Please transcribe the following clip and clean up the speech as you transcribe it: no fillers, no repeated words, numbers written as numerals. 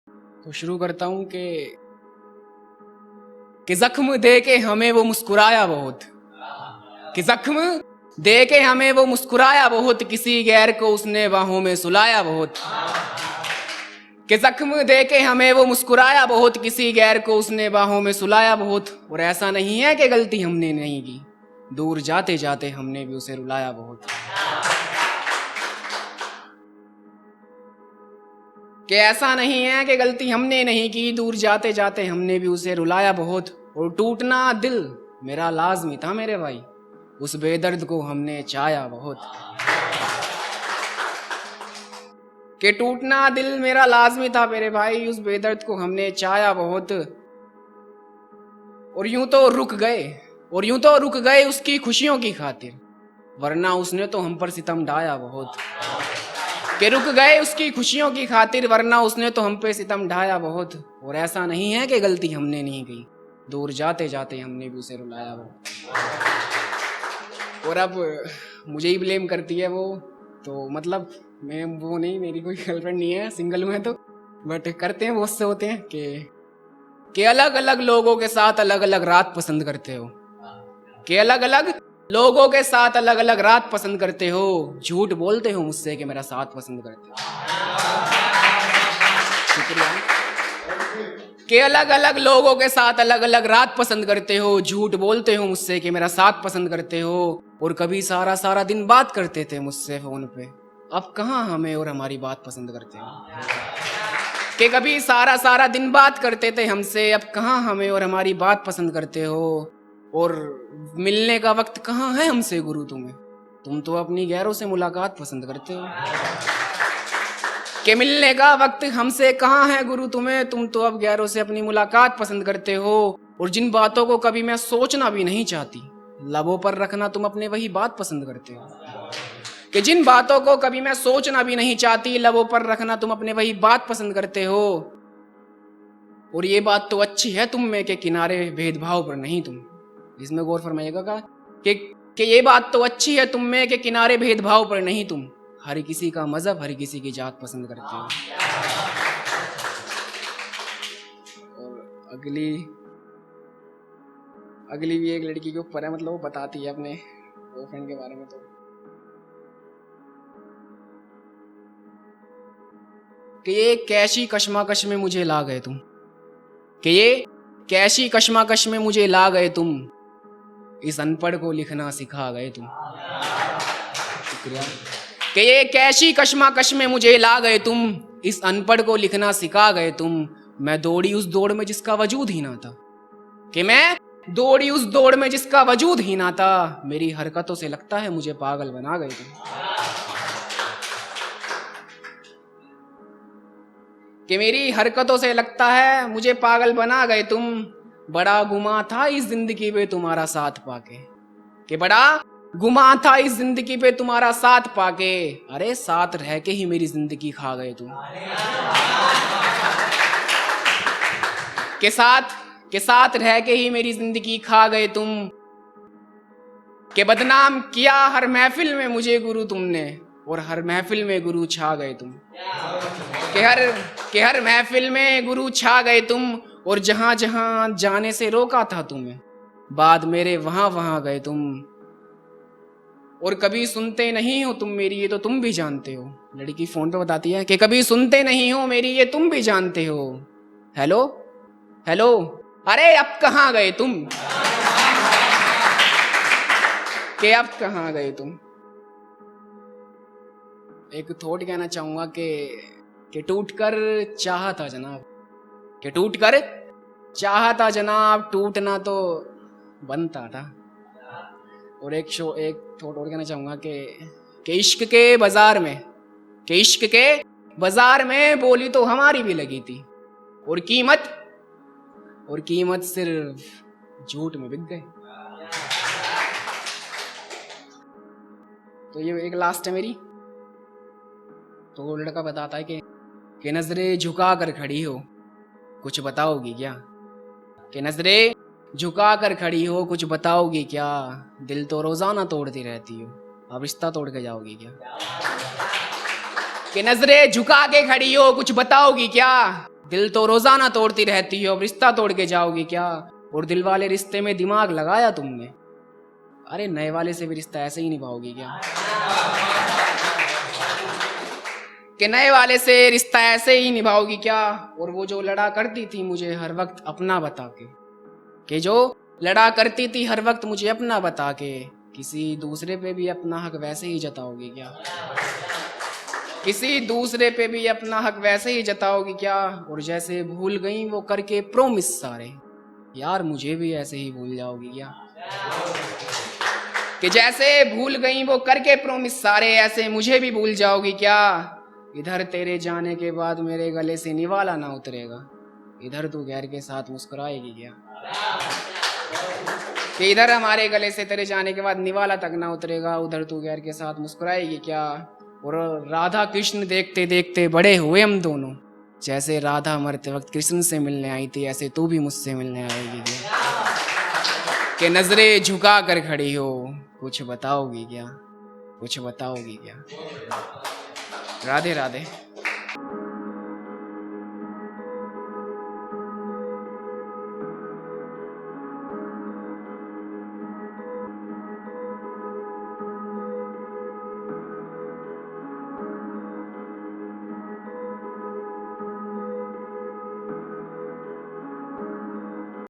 तो शुरू करता हूं कि जख्म दे के हमें वो मुस्कुराया बहुत, कि जख्म दे के हमें वो मुस्कुराया बहुत, किसी गैर को उसने बाहों में सुलाया बहुत, कि जख्म दे के हमें वो मुस्कुराया बहुत, किसी गैर को उसने बाहों में सुलाया बहुत। और ऐसा नहीं है कि गलती हमने नहीं की, दूर जाते जाते हमने भी उसे रुलाया बहुत। कि ऐसा नहीं है कि गलती हमने नहीं की, दूर जाते जाते हमने भी उसे रुलाया बहुत। और टूटना दिल मेरा लाजमी था मेरे भाई, उस बेदर्द को हमने चाया बहुत। कि टूटना दिल मेरा लाजमी था मेरे भाई, उस बेदर्द को हमने चाया बहुत। और यूं तो रुक गए उसकी खुशियों की खातिर, वरना उसने तो हम पर सितम ढाया बहुत। कि रुक गए उसकी खुशियों की खातिर, वरना उसने तो हम पे सितम ढाया बहुत। और ऐसा नहीं है कि गलती हमने नहीं की, दूर जाते जाते हमने भी उसे रुलाया बहुत। और अब मुझे ही ब्लेम करती है वो, तो मतलब मैं वो नहीं, मेरी कोई गर्लफ्रेंड नहीं है, सिंगल हूँ मैं तो। बट करते हैं बहुत से होते हैं कि अलग अलग लोगों के साथ अलग अलग रात पसंद करते हो, कि अलग अलग लोगों के साथ अलग अलग रात पसंद करते हो, झूठ बोलते हो मुझसे कि मेरा साथ पसंद करते हो। शुक्रिया। कि अलग अलग लोगों के साथ अलग अलग रात पसंद करते हो, झूठ बोलते हो मुझसे कि मेरा साथ पसंद करते हो। और कभी सारा सारा दिन बात करते थे मुझसे फोन पे, अब कहाँ हमें और हमारी बात पसंद करते हो। कि कभी सारा सारा दिन बात करते थे हमसे, अब कहाँ हमें और हमारी बात पसंद करते हो। और मिलने का वक्त कहाँ है हमसे गुरु तुम्हें, तुम तो अपनी गैरों से मुलाकात पसंद करते हो। कि मिलने का वक्त हमसे कहाँ है गुरु तुम्हें, तुम तो अब गैरों से अपनी मुलाकात पसंद करते हो। और जिन बातों को कभी मैं सोचना भी नहीं चाहती, लबों पर रखना तुम अपने वही बात पसंद करते हो। कि जिन बातों को कभी मैं सोचना भी नहीं चाहती, लबों पर रखना तुम अपने वही बात पसंद करते हो। और ये बात तो अच्छी है तुम में कि किनारे भेदभाव पर नहीं तुम, इसमें गौर फरमाइएगा का कि ये बात तो अच्छी है तुम में कि किनारे भेदभाव पर नहीं तुम, हर किसी का मजहब हर किसी की जात पसंद करते हो। और अगली भी एक लड़की के ऊपर है, मतलब वो बताती है अपने बॉयफ्रेंड के बारे में। तो कि ये कैसी कशमाकश में मुझे ला गए तुम, कि ये कैसी कशमाकश में मुझे ला गए तुम, इस अनपढ़ को लिखना सिखा गए तुम। शुक्रिया। कि ये कैसी कशमाकश में मुझे ला गए तुम, इस अनपढ़ को लिखना सिखा गए तुम। मैं दौड़ी उस दौड़ में जिसका वजूद ही ना था, कि मैं दौड़ी उस दौड़ में जिसका वजूद ही ना था, मेरी हरकतों से लगता है मुझे पागल बना गए तुम। कि मेरी हरकतों से लगता है मुझे पागल बना गए तुम, बड़ा गुमा था इस जिंदगी पे तुम्हारा साथ पाके, कि बड़ा गुमा था इस जिंदगी पे तुम्हारा साथ पाके, अरे साथ रह के ही मेरी जिंदगी खा गए तुम। के साथ रह के ही मेरी जिंदगी खा गए तुम। कि बदनाम किया हर महफिल में मुझे गुरु तुमने, और हर महफिल में गुरु छा गए तुम। कि हर महफिल में गुरु छा गए तुम, और जहां जहां जाने से रोका था तुम्हें, बाद मेरे वहां वहां गए तुम। और कभी सुनते नहीं हो तुम मेरी, ये तो तुम भी जानते हो। लड़की फोन पे बताती है कि कभी सुनते नहीं हो मेरी, ये तुम भी जानते हो। हेलो हेलो, अरे अब कहाँ गए तुम, कि अब कहाँ गए तुम। एक थॉट कहना चाहूंगा कि टूटकर चाहा था जनाब, कि टूटकर चाहा था जनाब, टूटना तो बनता था। और एक थॉट और कहना चाहूंगा कि इश्क के बाजार में, कि इश्क के बाजार में बोली तो हमारी भी लगी थी, और कीमत सिर्फ झूठ में बिक गए। तो ये एक लास्ट है मेरी। तो वो लड़का बताता है कि नजरें झुका कर खड़ी हो, कुछ बताओगी क्या, कि नजरें झुका कर खड़ी हो, कुछ बताओगी क्या, दिल तो रोजाना तोड़ती रहती हो, अब रिश्ता तोड़ के जाओगी क्या। कि नजरें झुका के खड़ी हो, कुछ बताओगी क्या, दिल तो रोजाना तोड़ती रहती हो, अब रिश्ता तोड़ के जाओगी क्या? और दिल वाले रिश्ते में दिमाग लगाया तुमने? अरे नए वाले से भी रिश्ता ऐसे ही निभाओगी क्या? कि नए वाले से रिश्ता ऐसे ही निभाओगी क्या? और वो जो लड़ा करती थी मुझे हर वक्त अपना बता के, कि जो लड़ा करती थी हर वक्त मुझे अपना बता के, किसी दूसरे पे भी अपना हक वैसे ही जताओगी क्या? किसी दूसरे पे भी अपना हक वैसे ही जताओगी क्या? और जैसे भूल गई वो करके प्रोमिस सारे, यार मुझे भी ऐसे ही भूल जाओगी क्या? कि जैसे भूल गई वो करके प्रोमिस सारे, ऐसे मुझे भी भूल जाओगी क्या? इधर तेरे जाने के बाद मेरे गले से निवाला ना उतरेगा, इधर तू गैर के साथ मुस्कुराएगी क्या? कि इधर हमारे गले से तेरे जाने के बाद निवाला तक ना उतरेगा, उधर तू गैर के साथ मुस्कुराएगी क्या? और राधा कृष्ण देखते देखते बड़े हुए हम दोनों, जैसे राधा मरते वक्त कृष्ण से मिलने आई थी, ऐसे तू भी मुझसे मिलने आएगी क्या? कि नजरें झुका कर खड़ी हो, कुछ बताओगी क्या? कुछ बताओगी क्या? राधे राधे।